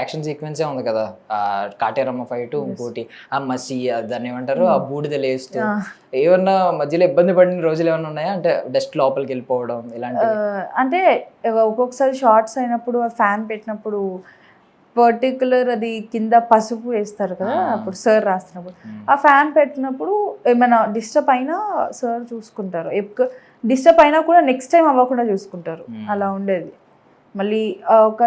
Action సీక్వెన్సే ఉంది కదా, ఆ కాటేరమ్మ ఫైట్, ఇంకోటి ఆ మసి దాన్ని ఏమంటారు, ఆ బూడిద లేస్తూ ఏమన్నా మధ్యలో ఇబ్బంది పడిన రోజులు ఏమైనా ఉన్నాయా? అంటే డస్ట్ లోపలికి వెళ్ళిపోవడం ఇలాంటివి. అంటే ఒక్కొక్కసారి షార్ట్స్ అయినప్పుడు ఆ ఫ్యాన్ పెట్టినప్పుడు పర్టికులర్ అది కింద పసుపు వేస్తారు కదా, అప్పుడు సార్ రాస్తున్నప్పుడు ఆ ఫ్యాన్ పెట్టినప్పుడు ఏమైనా డిస్టర్బ్ అయినా సార్ చూసుకుంటారు. డిస్టర్బ్ అయినా కూడా నెక్స్ట్ టైం అవ్వకుండా చూసుకుంటారు. అలా ఉండేది. మళ్ళీ ఒక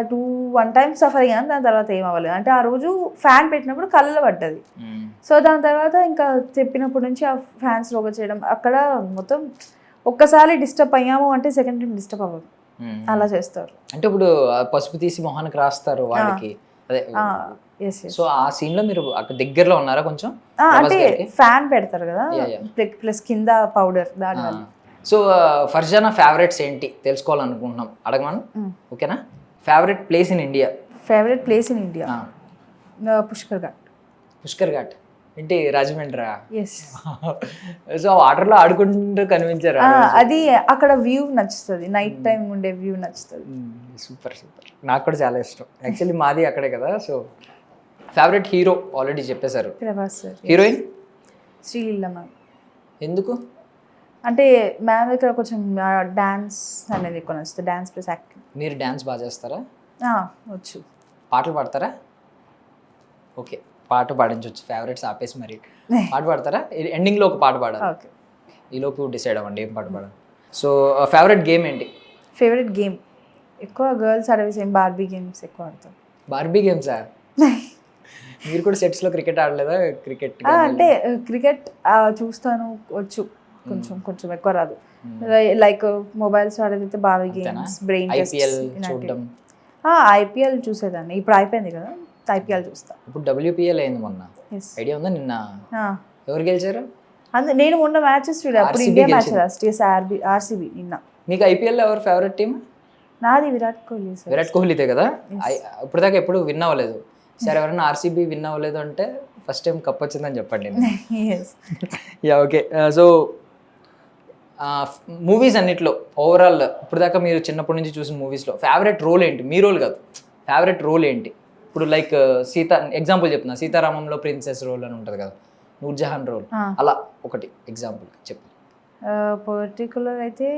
1 టైం సఫర్ అయ్యాను, దాని తర్వాత ఏం అవ్వలేదు. అంటే ఆ రోజు ఫ్యాన్ పెట్టినప్పుడు కళ్ళలో పడ్డది. సో దాని తర్వాత ఇంకా చెప్పినప్పటి నుంచి ఆ ఫ్యాన్స్ లోగా చేయడం, అక్కడ మొత్తం ఒక్కసారి డిస్టర్బ్ అయ్యాము అంటే సెకండ్ టైం డిస్టర్బ్ అవ్వదు. అలా చేస్తారు. అంటే ఇప్పుడు ఆ పసుపు తీసి మొహానికి రాస్తారు వాళ్ళకి, అదే. సో ఆ సీన్ లో మీరు అక్కడ దగ్గరలో ఉన్నారా కొంచెం? అంటే ఫ్యాన్ పెడతారు కదా, ప్లస్ కింద పౌడర్ దాని వల్ల. సో ఫర్జానా ఫేవరెట్స్ ఏంటి తెలుసుకోవాలనుకుంటున్నాం, అడగమను. ఓకేనా? Favourite place in India. Favourite place in India Pushkar ghat. Pushkar ghat ఏంటి, రాజమండ్రి? ఎస్. సో వాటర్లో ఆడుకుంటూ కనిపించారు. అది అక్కడ వ్యూ నచ్చుతుంది, నైట్ టైం ఉండే వ్యూ నచ్చుతుంది. సూపర్ సూపర్, నాకు కూడా చాలా ఇష్టం. యాక్చువల్లీ మాది అక్కడే కదా. సో ఫేవరెట్ హీరో ఆల్రెడీ చెప్పేశారు. Prabhas sir. Heroine Sreeleela ma'am. ఎందుకు? అంటే మ్యామ్ దగ్గర కొంచెం డాన్స్ అనేది ఎక్కువ నచ్చుతుంది, డాన్స్ ప్లస్ యాక్టింగ్. మీరు డాన్స్ బాగా చేస్తారా? వచ్చు. పాటలు పాడతారా? ఓకే, పాట పాడించవచ్చు. ఫేవరెట్స్ ఆపేసి మరి పాట పాడతారా? ఎండింగ్లో ఒక పాట పాడాలి. ఓకే, ఈలోపు డిసైడ్ అవ్వండి ఏం పాట పాడాలి. సో ఫేవరెట్ గేమ్ ఏంటి? ఫేవరెట్ గేమ్ ఎక్కువ గర్ల్స్ ఆడేవి సేమ్ బార్బీ గేమ్స్ ఎక్కువ ఆడతాం. బార్బీ గేమ్సా? మీరు కూడా సెట్స్లో క్రికెట్ ఆడలేదా? క్రికెట్ అంటే క్రికెట్ చూస్తాను, వచ్చు కొంచెం కొంచెం, ఎక్కువ రాదు. లైక్ మొబైల్స్ ఆడేదైతే బార్బీ గేమ్స్, బ్రెయిన్ ఐపీఎల్ చూడడం. ఐపీఎల్ చూసేదాన్ని, ఇప్పుడు అయిపోయింది కదా, ఐపీఎల్ చూస్తా. ఇప్పుడు WPL అయింది మొన్న, ఐడియా ఉందా? నిన్న ఎవరు గెలిచారు? నేను మొన్న మ్యాచెస్ చూడ, అప్పుడు ఇండియా మ్యాచ్ లాస్ట్ RCB నిన్న. మీకు ఐపీఎల్ ఎవరు ఫేవరెట్ టీమ్? నాది విరాట్ కోహ్లీ. విరాట్ కోహ్లీతే కదా. ఇప్పుడు దాకా ఎప్పుడు విన్ అవ్వలేదు. సరే, ఎవరైనా RCB విన్ అవ్వలేదు అంటే ఫస్ట్ టైం కప్ వచ్చిందని చెప్పండి. Yeah, okay. సో మూవీస్ అన్నిట్లో ఓవరాల్ ఇప్పుడు దాకా మీరు చిన్నప్పటి నుంచి చూసిన మూవీస్లో ఫేవరెట్ రోల్ ఏంటి? మీ రోల్ కాదు, ఫేవరెట్ రోల్ ఏంటి? ఇప్పుడు లైక్ ఎగ్జాంపుల్ చెప్తున్నా, సీతారామంలో ప్రిన్సెస్ రోల్ అని ఉంటుంది కదా, నూర్జహాన్ రోల్, అలా ఒకటి ఎగ్జాంపుల్ చెప్పు. పర్టికులర్ అయితే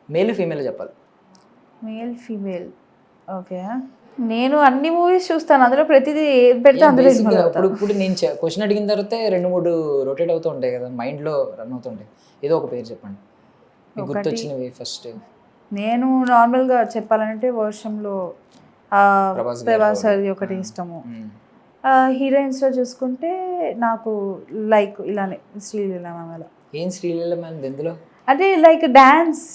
మేల్ ఫీమేల్ చెప్పాలి. Male female. ఓకే, నేను అన్ని మూవీస్ చూస్తాను, అందులో ప్రతిదీ ఏది పెడితే అందులో. ఇప్పుడు నేను క్వశ్చన్ అడిగిన తర్వాత 2-3 రొటేట్ అవుతూ ఉంటాయి కదా, మైండ్లో రన్ అవుతుంటాయి. ఏదో ఒక పేరు చెప్పండి మీకు గుర్తొచ్చినవి ఫస్ట్. నేను నార్మల్గా చెప్పాలంటే వర్షంలో ప్రభాస్ అది ఒకటి ఇష్టము. హీరోయిన్స్లో చూసుకుంటే నాకు లైక్ ఇలానే శ్రీలీల మ్యామ్. అలా ఏం శ్రీలీల మ్యామ్ ఎందులో? అంటే లైక్ డాన్స్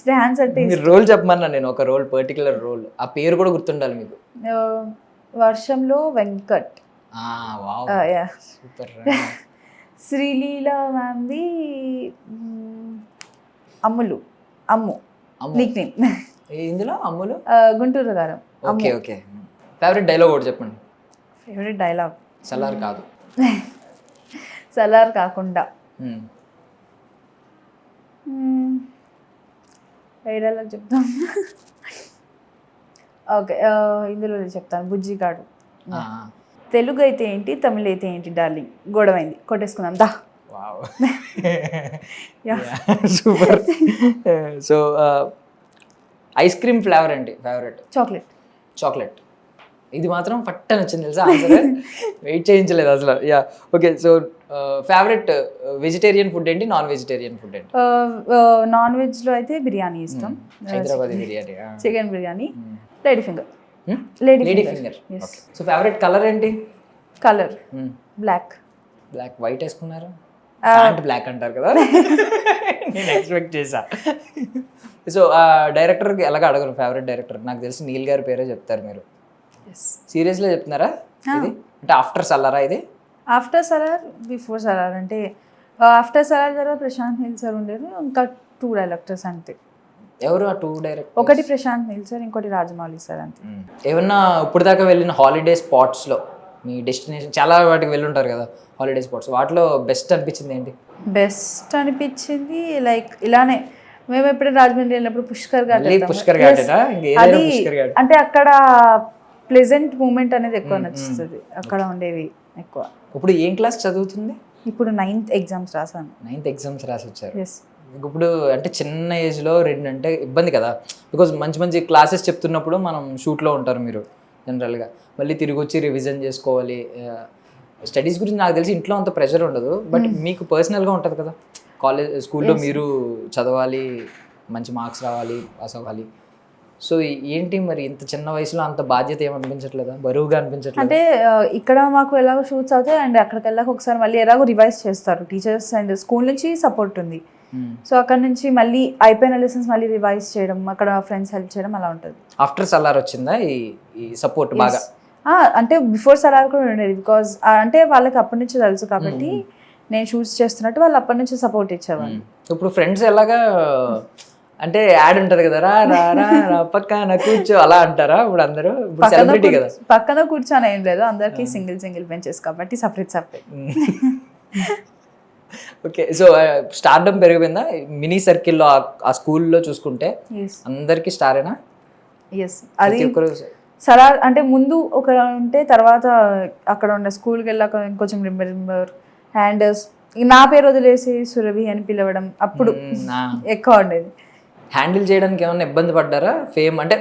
అంటే రోల్ చెప్పమన్నా, నేను ఒక రోల్, పర్టికులర్ రోల్, ఆ పేరు కూడా గుర్తుండాలి మీకు. వర్షంలో వెంకట్. సూపర్. శ్రీలీల మ్యామ్ది అమ్ము నిక్ నేమ్. ఇందులో అమ్ములు గుంటూరు గారు. Okay okay. ఫేవరెట్ డైలాగ్ ఒకటి చెప్పండి. ఫేవరెట్ డైలాగ్ సలార్ కాదు, సలార్ కాకుండా ఏ డైలాగ్ చెప్తాం? ఓకే, ఇందులో చెప్తాను. బుజ్జిగాడు. తెలుగు అయితే ఏంటి, తమిళ అయితే ఏంటి డార్లింగ్, గొడవైంది కొట్టేసుకుందాం దా. Super. So ice cream flavour ఏంటి ఫేవరెట్? చాక్లెట్. ఇది మాత్రం పట్ట నచ్చింది తెలుసా, ఆన్సర్ వెయిట్ చేయించలేదు అసలు. Yeah, okay. So favourite vegetarian food ఏంటి, నాన్ వెజిటేరియన్ ఫుడ్ ఏంటి? నాన్ వెజ్లో అయితే బిర్యానీ ఇష్టం, Hyderabadi biryani, chicken biryani, lady finger. So favourite colour ఏంటి? Colour black. వైట్ వేసుకున్నారు, బ్లాక్ అంటారు కదా, నేను ఎక్స్పెక్ట్ చేసా. సో డైరెక్టర్కి ఎలాగ అడగను, ఫేవరెట్ డైరెక్టర్ నాకు తెలిసి నీల్ గారి పేరే చెప్తారు మీరు. సీరియస్లో చెప్తున్నారా? ఇది అంటే ఆఫ్టర్ సలారా? ఇది ఆఫ్టర్ సలార్, బిఫోర్ సలార్. అంటే ఆఫ్టర్ సలార్ తర్వాత ప్రశాంత్ నీల్ సార్ ఉండేది, ఇంకా 2 డైరెక్టర్స్ అంతే. ఎవరు ఆ 2 డైరెక్టర్? ఒకటి ప్రశాంత్ నీల్ సార్, ఇంకోటి రాజమౌళి సార్ అంతే. ఏమన్నా ఇప్పుడు దాకా వెళ్ళిన హాలిడే స్పాట్స్లో మీ డెస్టినేషన్, చాలా వాటికి వెళ్ళుంటారు కదా హాలిడే స్పాట్స్, వాటిలో బెస్ట్ అనిపించింది ఏంటి? బెస్ట్ అనిపించింది లైక్ ఇలానే, మేము ఎప్పుడైనా రాజమండ్రి వెళ్ళినప్పుడు పుష్కర్ ఘాట్. పుష్కర్ ఘాట్ అంటే అక్కడ ప్లెజెంట్ మూమెంట్ అనేది ఎక్కువ నచ్చుతుంది అక్కడ ఉండేవి ఎక్కువ. ఇప్పుడు ఏం క్లాస్ చదువుతుంది? ఇప్పుడు 9th ఎగ్జామ్స్ రాసాను. 9th ఎగ్జామ్స్ రాసి వచ్చారు. ఎస్. ఇప్పుడు అంటే చిన్న ఏజ్లో 2 అంటే ఇబ్బంది కదా, బికాజ్ మంచి మంచి క్లాసెస్ చెప్తున్నప్పుడు మనం షూట్లో ఉంటారు మీరు జనరల్గా, మళ్ళీ తిరిగి వచ్చి రివిజన్ చేసుకోవాలి. స్టడీస్ గురించి నాకు తెలిసి ఇంట్లో అంత ప్రెషర్ ఉండదు, బట్ మీకు పర్సనల్గా ఉంటుంది కదా, కాలేజ్ స్కూల్లో మీరు చదవాలి, మంచి మార్క్స్ రావాలి, పాస్ అవ్వాలి. సో ఏంటి మరి ఇంత చిన్న వయసులో అంత బాధ్యత ఏమనిపించట్లేదా, బరువుగా అనిపించట్లేదు? అంటే ఇక్కడ మాకు ఎలాగో షూట్స్ అవుతాయి అండ్ అక్కడికి వెళ్ళాక ఒకసారి మళ్ళీ ఎలాగో రివైజ్ చేస్తారు టీచర్స్ అండ్ స్కూల్ నుంచి సపోర్ట్ ఉంది. సో అక్కడ నుంచి మళ్ళీ అయిపోయిన లెసన్స్ మళ్ళీ రివైజ్ చేయడం, అక్కడ ఫ్రెండ్స్ హెల్ప్ చేయడం అలా ఉంటుంది. ఆఫ్టర్ సలార్ వచ్చిందా ఈ సపోర్ట్ బాగా? అంటే బిఫోర్ సలార్ కూడా ఉండేది, బికాజ్ అంటే వాళ్ళకి అప్పటి నుంచి తెలుసు కాబట్టి నేను షూట్స్ చేస్తున్నట్టు వాళ్ళు అప్పటి నుంచి సపోర్ట్ ఇచ్చేవాళ్ళు. ఇప్పుడు ఫ్రెండ్స్ ఎలాగా అంటే యాడ్ ఉంటది కదా, రా రా రా రా పక్కన కూర్చో అలా అంటారా? ఇప్పుడు అందరూ సెలబ్రిటీ కదా, పక్కన కూర్చొని ఏం లేదు, అందరికి సింగిల్ బెంచెస్ కాబట్టి సపరేట్. ఓకే. సో స్టార్డమ్ పెరిగిపోయిందా మినీ సర్కిల్లో? ఆ స్కూల్లో చూసుకుంటే అందరికి స్టారేనా? ఎస్. అది సలార్ అంటే ముందు ఒక ఉంటే తర్వాత అక్కడ ఉండే స్కూల్కి వెళ్ళాక ఇంకొంచెం రిమెంబర్ అండ్ నా పేరు వదిలేసి సురభి అని పిలవడం అప్పుడు ఎక్కువ ఉండేది. హ్యాండిల్ చేయడానికి ఏమైనా ఇబ్బంది పడ్డారా? ఫేమ్ అంటే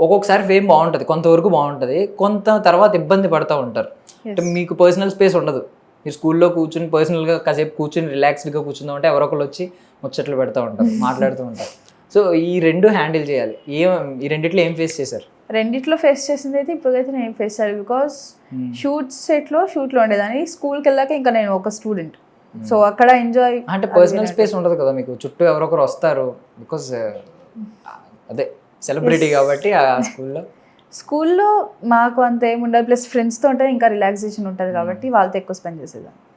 ఒక్కొక్కసారి ఫేమ్ బాగుంటుంది, కొంతవరకు బాగుంటుంది, కొంత తర్వాత ఇబ్బంది పడుతూ ఉంటారు. అంటే మీకు పర్సనల్ స్పేస్ ఉండదు, మీరు స్కూల్లో కూర్చుని పర్సనల్గా కాసేపు కూర్చుని రిలాక్స్డ్గా కూర్చుందాం అంటే ఎవరొకరు వచ్చి ముచ్చట్లు పెడతా ఉంటారు, మాట్లాడుతూ ఉంటారు. సో ఈ రెండు హ్యాండిల్ చేయాలి. ఈ రెండిట్లో ఏం ఫేస్ చేశారు? రెండిట్లో ఫేస్ చేసింది అయితే ఇప్పుడైతే నేను ఫేస్ చేయాలి, బికాస్ షూట్లో ఉండేదాన్ని, స్కూల్కి వెళ్ళాక ఇంకా నేను ఒక స్టూడెంట్, సో అక్కడ ఎంజాయ్ అంటే పర్సనల్ స్పేస్ ఉండదు కదా మీకు, చుట్టూ ఎవరొకరు వస్తారు, బికాస్ అదే సెలబ్రిటీ కాబట్టి ఆ స్కూల్లో మాకు అంత ఏమి ఉండదు, ప్లస్ ఫ్రెండ్స్తో ఉంటే ఇంకా రిలాక్సేషన్ ఉంటుంది కాబట్టి వాళ్ళతో ఎక్కువ స్పెండ్ చేసేదాన్ని.